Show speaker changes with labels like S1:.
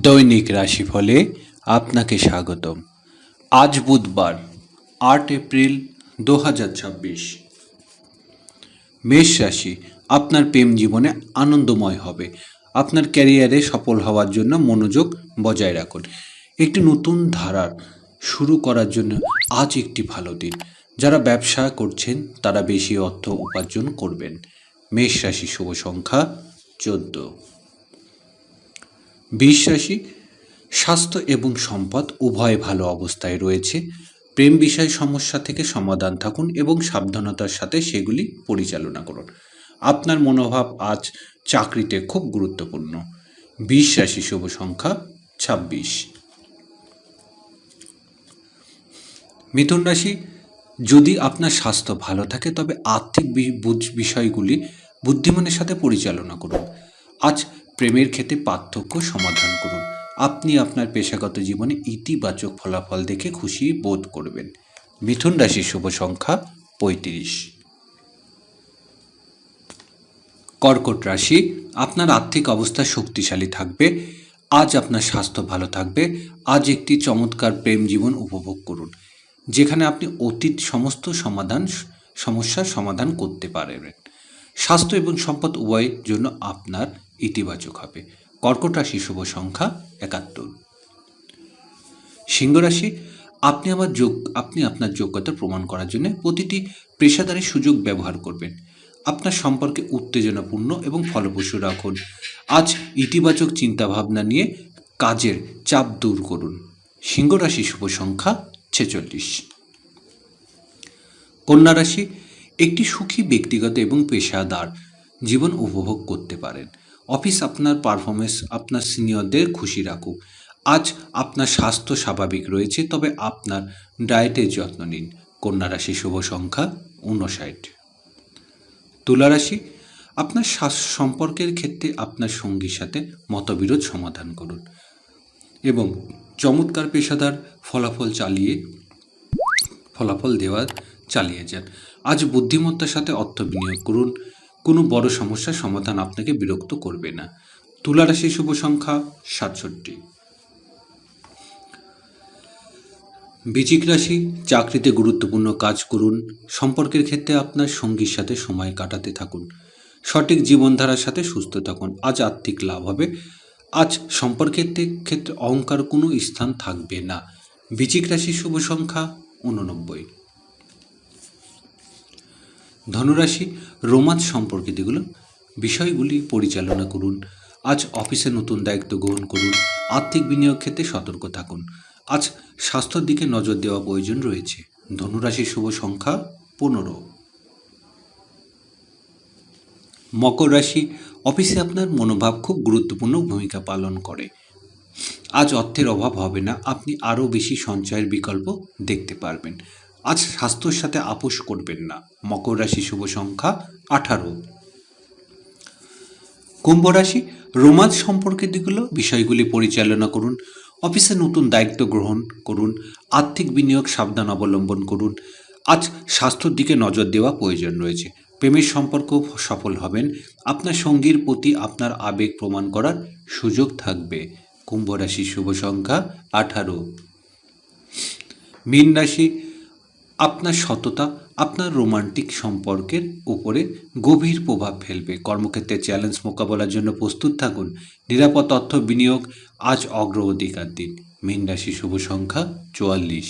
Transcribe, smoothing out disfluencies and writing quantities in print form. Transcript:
S1: দৈনিক রাশিফলে আপনাকে স্বাগতম। আজ বুধবার ৮ এপ্রিল ২০২৬। মেষ রাশি, আপনার প্রেম জীবনে আনন্দময় হবে। আপনার ক্যারিয়ারে সফল হওয়ার জন্য মনোযোগ বজায় রাখুন। একটি নতুন ধারা শুরু করার জন্য আজ একটি ভালো দিন। যারা ব্যবসা করছেন তারা বেশি অর্থ উপার্জন করবেন। মেষ রাশি শুভ সংখ্যা ১৪। বৃষ রাশি, স্বাস্থ্য এবং সম্পদ উভয় ভালো অবস্থায় রয়েছে। প্রেম বিষয় সমস্যা থেকে সমাধান থাকুন এবং সাবধানতার সাথে সেগুলি পরিচালনা করুন। আপনার মনোভাব আজ চাকরিতে খুব গুরুত্বপূর্ণ। বৃষ রাশি শুভ সংখ্যা ২৬। মিথুন রাশি, যদি আপনার স্বাস্থ্য ভালো থাকে তবে আর্থিক বিষয়গুলি বুদ্ধিমানের সাথে পরিচালনা করুন। আজ প্রেমের ক্ষেত্রে পার্থক্য সমাধান করুন। আপনি আপনার পেশাগত জীবনে ইতিবাচক ফলাফল দেখে খুশি বোধ করবেন। মিথুন রাশির শুভ সংখ্যা ৩৫। কর্কট রাশি, আপনার আর্থিক অবস্থা শক্তিশালী থাকবে। আজ আপনার স্বাস্থ্য ভালো থাকবে। আজ একটি চমৎকার প্রেম জীবন উপভোগ করুন, যেখানে আপনি অতীত সমস্ত সমস্যার সমাধান করতে পারবেন। স্বাস্থ্য এবং সম্পদ উভয়ের জন্য আপনার ইতিবাচক হবে। কর্কট রাশি শুভ সংখ্যা ৭১। সিংহ রাশি, আপনি আপনার যোগ্যতা প্রমাণ করার জন্য প্রতিটি পেশাদারি সুযোগ ব্যবহার করবেন। আপনার সম্পর্কে উত্তেজনাপূর্ণ এবং ফলপ্রসূ রাখুন। আজ ইতিবাচক চিন্তাভাবনা নিয়ে কাজের চাপ দূর করুন। সিংহ রাশি শুভ সংখ্যা ৪৬। কন্যা রাশি, একটি সুখী ব্যক্তিগত এবং পেশাদার জীবন উপভোগ করতে পারেন। অফিস আপনার পারফরমেন্স আপনার সিনিয়রদের খুশি রাখুক। আজ আপনার স্বাস্থ্য স্বাভাবিক রয়েছে, তবে আপনার ডায়েটের যত্ন নিন। কন্যা রাশি শুভ সংখ্যা ৫৯। তুলা রাশি, আপনার সম্পর্কের ক্ষেত্রে আপনার সঙ্গীর সাথে মতবিরোধ সমাধান করুন এবং চমৎকার পেশাদার ফলাফল দেওয়া চালিয়ে যান। আজ বুদ্ধিমত্তার সাথে অর্থ বিনিয়োগ করুন। কোনো বড় সমস্যার সমাধান আপনাকে বিরক্ত করবে না। তুলা রাশি শুভ সংখ্যা ৬৭। বৃশ্চিক রাশি, চাকরিতে গুরুত্বপূর্ণ কাজ করুন। সম্পর্কের ক্ষেত্রে আপনার সঙ্গীর সাথে সময় কাটাতে থাকুন। সঠিক জীবনধারার সাথে সুস্থ থাকুন। আজ আর্থিক লাভ হবে। আজ সম্পর্কের ক্ষেত্রে অহংকার কোনো স্থান থাকবে না। বৃশ্চিক রাশি শুভ সংখ্যা ৮৯। ধনুরাশি, রোমাঞ্চ সম্পর্কিত বিষয়গুলি পরিচালনা করুন। আজ অফিসে নতুন দায়িত্ব গ্রহণ করুন। আর্থিক বিনিয়োগ ক্ষেত্রে সতর্ক থাকুন। আজ স্বাস্থ্যের দিকে নজর দেওয়া প্রয়োজন রয়েছে। ধনুরাশি শুভ সংখ্যা ১৫। মকর রাশি, অফিসে আপনার মনোভাব খুব গুরুত্বপূর্ণ ভূমিকা পালন করে। আজ অর্থের অভাব হবে না। আপনি আরও বেশি সঞ্চয়ের বিকল্প দেখতে পারবেন। আজ স্বাস্থ্যের সাথে আপোষ করবেন না। মকর রাশি শুভ সংখ্যা ১৮। কুম্ভ রাশি, রোমাঞ্চ সম্পর্কিত বিষয়গুলি পরিচালনা করুন। অফিসে নতুন দায়িত্ব গ্রহণ করুন। আর্থিক বিনিয়োগ সাবধান অবলম্বন করুন। আজ স্বাস্থ্যের দিকে নজর দেওয়া প্রয়োজন রয়েছে। প্রেমের সম্পর্ক সফল হবেন। আপনার সঙ্গীর প্রতি আপনার আবেগ প্রমাণ করার সুযোগ থাকবে। কুম্ভ রাশি শুভ সংখ্যা ১৮। মীন রাশি, আপনার সততা আপনার রোমান্টিক সম্পর্কের উপরে গভীর প্রভাব ফেলবে। কর্মক্ষেত্রে চ্যালেঞ্জ মোকাবেলার জন্য প্রস্তুত থাকুন। নিরাপদ অর্থ বিনিয়োগ আজ অগ্রাধিকার দিন। মীন রাশি শুভ সংখ্যা ৪৪।